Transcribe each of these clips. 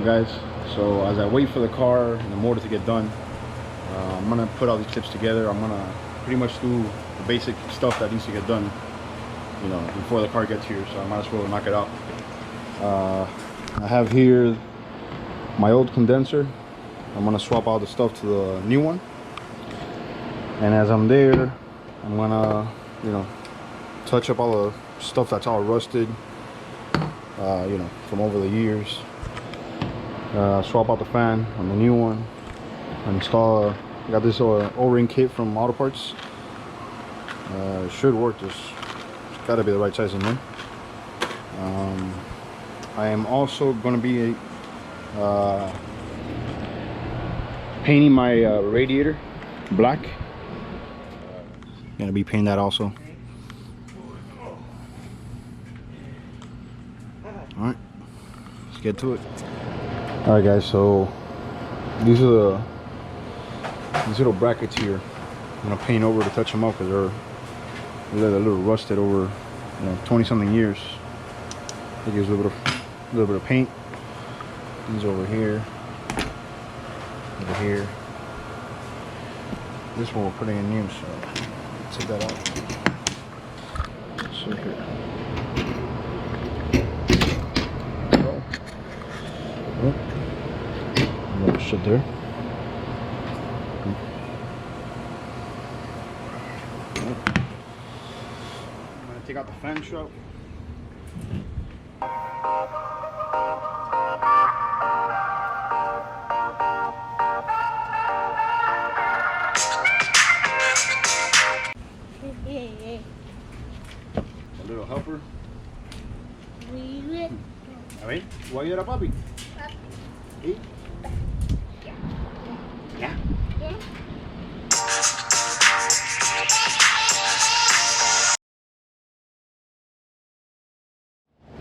guys? So as I wait for the car and the motor to get done, I'm gonna put all these clips together. I'm gonna pretty much do the basic stuff that needs to get done, you know, before the car gets here. So I might as well knock it out. I have here my old condenser. I'm gonna swap all the stuff to the new one. And as I'm there, I'm gonna, you know, touch up all the stuff that's all rusted, you know, from over the years. Swap out the fan on the new one. Install, got this O-ring kit from Auto Parts. It should work. It's got to be the right size in there. I am also going to be painting my radiator black. Gonna be painting that also. All right, let's get to it. All right, guys. So these are these little brackets here. I'm gonna paint over to touch them up because they're a little rusted over, you know, 20-something years. It gives a little bit of paint. These over here. This one we're putting in new, so take that out. So here. Oh. Another shit there. I'm gonna take out the fan shroud. A little helper. A ver, ¿voy a ayudar a papi? ¿Sí? ¿Ya?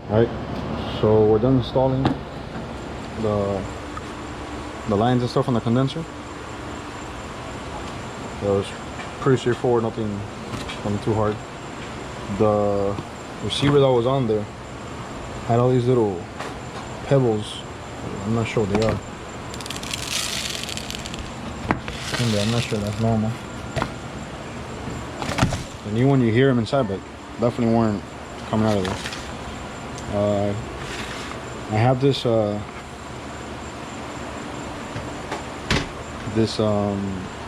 Alright, so we're done installing the lines and stuff on the condenser. That was pretty straightforward, nothing too hard. The receiver that was on there had all these little pebbles. I'm not sure what they are. I'm not sure that's normal. The new one, you hear them inside, but definitely weren't coming out of there. I have this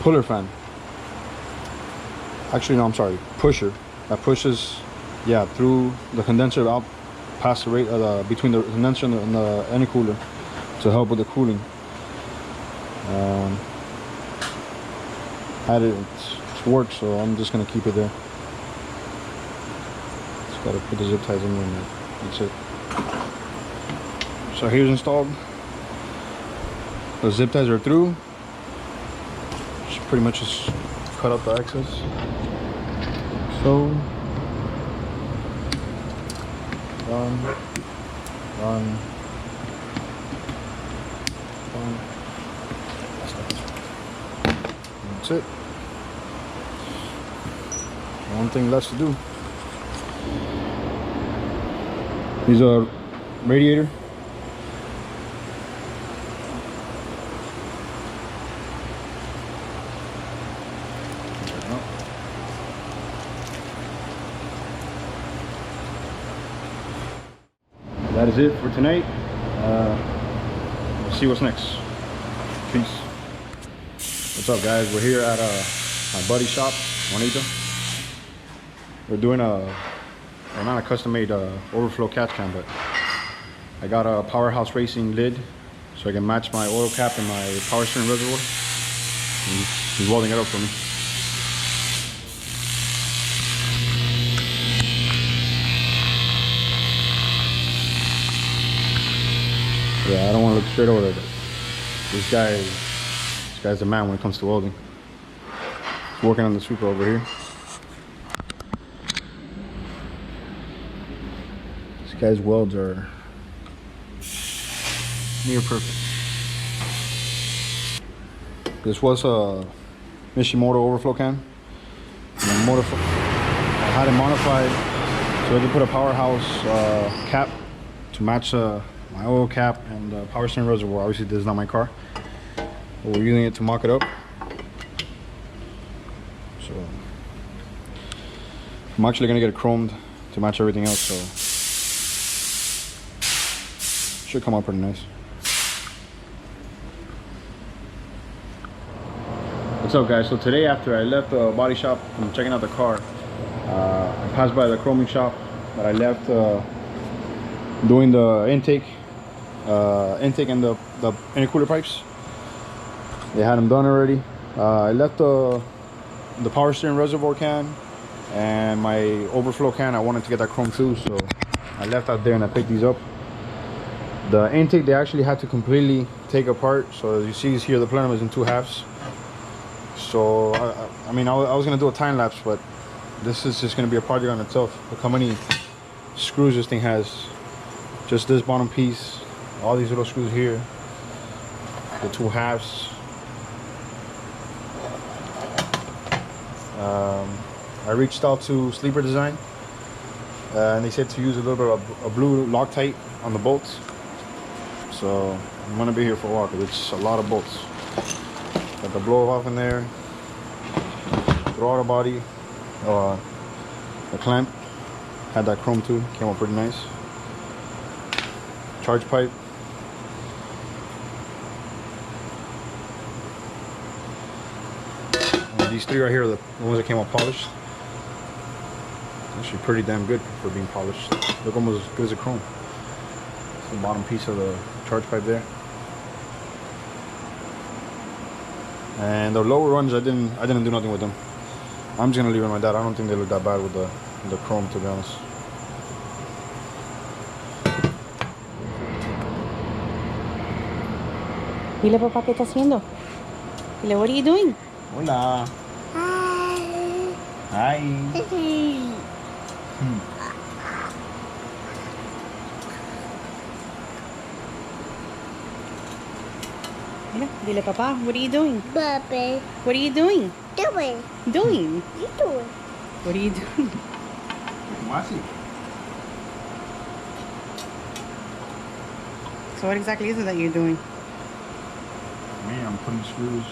puller fan. Actually, no, I'm sorry, pusher. That pushes, yeah, through the condenser out past the rate between the condenser and the intercooler to help with the cooling. Had it, it's worked, so I'm just gonna keep it there. Just gotta put the zip ties in there and that's it. So here's installed. The zip ties are through. Just pretty much just cut out the excess. So run. That's it. One thing left to do. Here's a radiator. That is it for tonight. We'll see what's next. Peace. What's up, guys? We're here at my buddy's shop, Juanita. We're doing not a custom-made overflow catch can, but I got a Powerhouse Racing lid so I can match my oil cap and my power steering reservoir. And he's welding it up for me. Yeah, I don't want to look straight over there, but this guy's the man when it comes to welding. He's working on the Zupra over here. This guy's welds are near perfect. This was a Mishimoto overflow can. And I had it modified so I could put a Powerhouse cap to match my oil cap and the power steering reservoir. Obviously this is not my car, but we're using it to mock it up. So I'm actually gonna get it chromed to match everything else, so should come out pretty nice. What's up, guys? So today, after I left the body shop from checking out the car, I passed by the chroming shop that I left doing the intake and the intercooler pipes. They had them done already. I left the power steering reservoir can and my overflow can. I wanted to get that chrome too, so I left out there and I picked these up. The intake they actually had to completely take apart, so as you see here, the plenum is in 2 halves. So I mean, I was gonna do a time lapse, but this is just gonna be a project on itself. Look how many screws this thing has. Just this bottom piece, all these little screws here, the 2 halves. I reached out to Sleeper Design, and they said to use a little bit of a blue Loctite on the bolts. So I'm gonna be here for a while because it's a lot of bolts. Got the blow off in there, throttle body, the clamp had that chrome too, came out pretty nice. Charge pipe, and these 3 right here are the ones that came out polished. Actually pretty damn good for being polished. Look almost as good as a chrome. It's the bottom piece of the charge pipe there. And the lower ones, I didn't do nothing with them. I'm just gonna leave them like that. I don't think they look that bad with the chrome, to be honest. Dile, papá, ¿qué está haciendo? Dile, what are you doing? Hola. Hi. Mira, dile, papá, what are you doing? Bubby. What are you doing? Doing. Doing? You doing? What are you doing? So what exactly is it that you're doing? Man, I'm putting screws.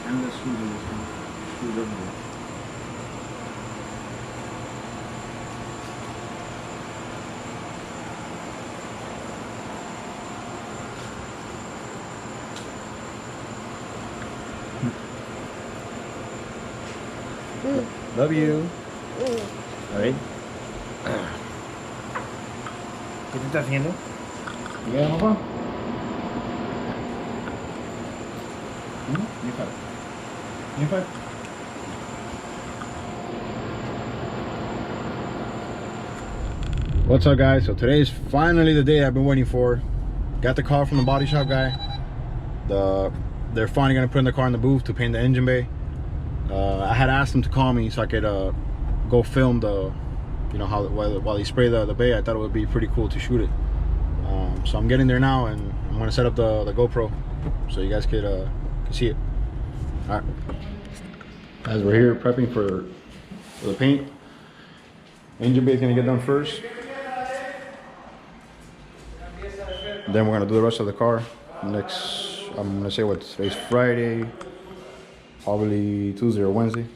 Endless screws in this thing. Screws everywhere. Love you. Alright. ¿Qué te estás haciendo? ¿Ya, papá? What's up, guys? So today is finally the day I've been waiting for. Got the call from the body shop guy. They're finally gonna put in the car in the booth to paint the engine bay. I had asked them to call me so I could go film the, you know, while they spray the bay. I thought it would be pretty cool to shoot it. So I'm getting there now, and I'm gonna set up the GoPro so you guys could see it. All right, as we're here prepping for the paint, engine bay is gonna get done first. Then we're gonna do the rest of the car next. I'm gonna say what today's Friday, probably Tuesday or Wednesday.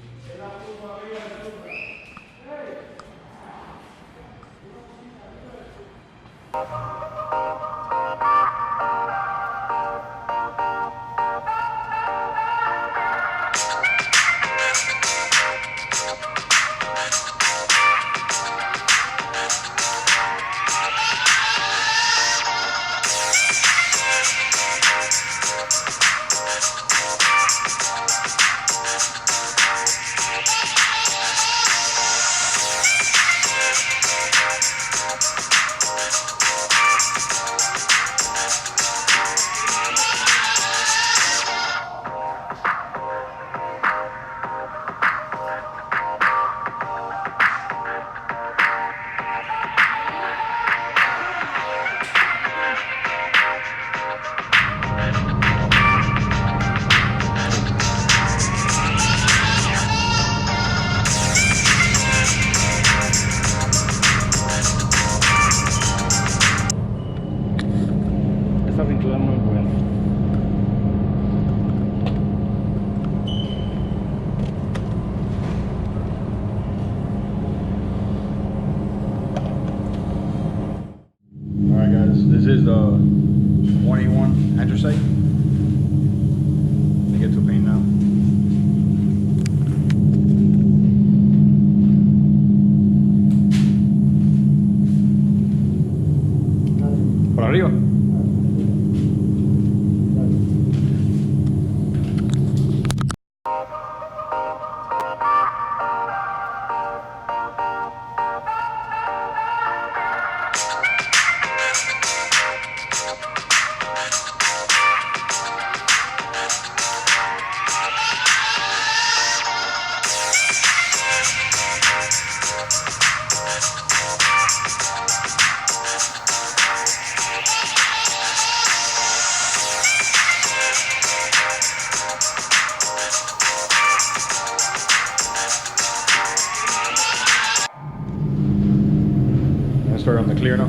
clear now?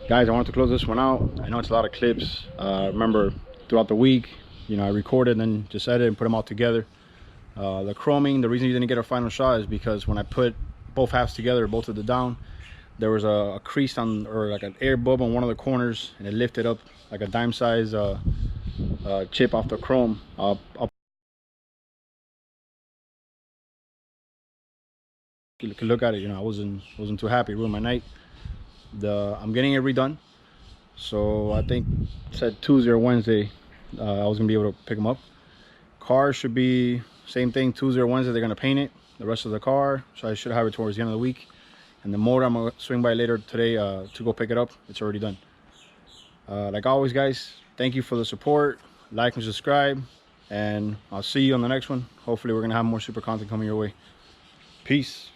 Guys, I wanted to close this one out. I know it's a lot of clips. Remember, throughout the week, you know, I recorded and then just edited and put them all together. The chroming, the reason you didn't get a final shot is because when I put both halves together, bolted it down, there was a crease on, or like an air bubble on one of the corners, and it lifted up like a dime size chip off the chrome. You can look at it, you know, I wasn't too happy. It ruined my night. I'm getting it redone, so I think it said Tuesday or Wednesday I was gonna be able to pick them up. Car should be same thing, Tuesday or Wednesday they're gonna paint it, the rest of the car, so I should have it towards the end of the week. And the motor, I'm gonna swing by later today to go pick it up. It's already done. Like always, guys, thank you for the support. Like and subscribe, and I'll see you on the next one. Hopefully we're gonna have more super content coming your way. Peace.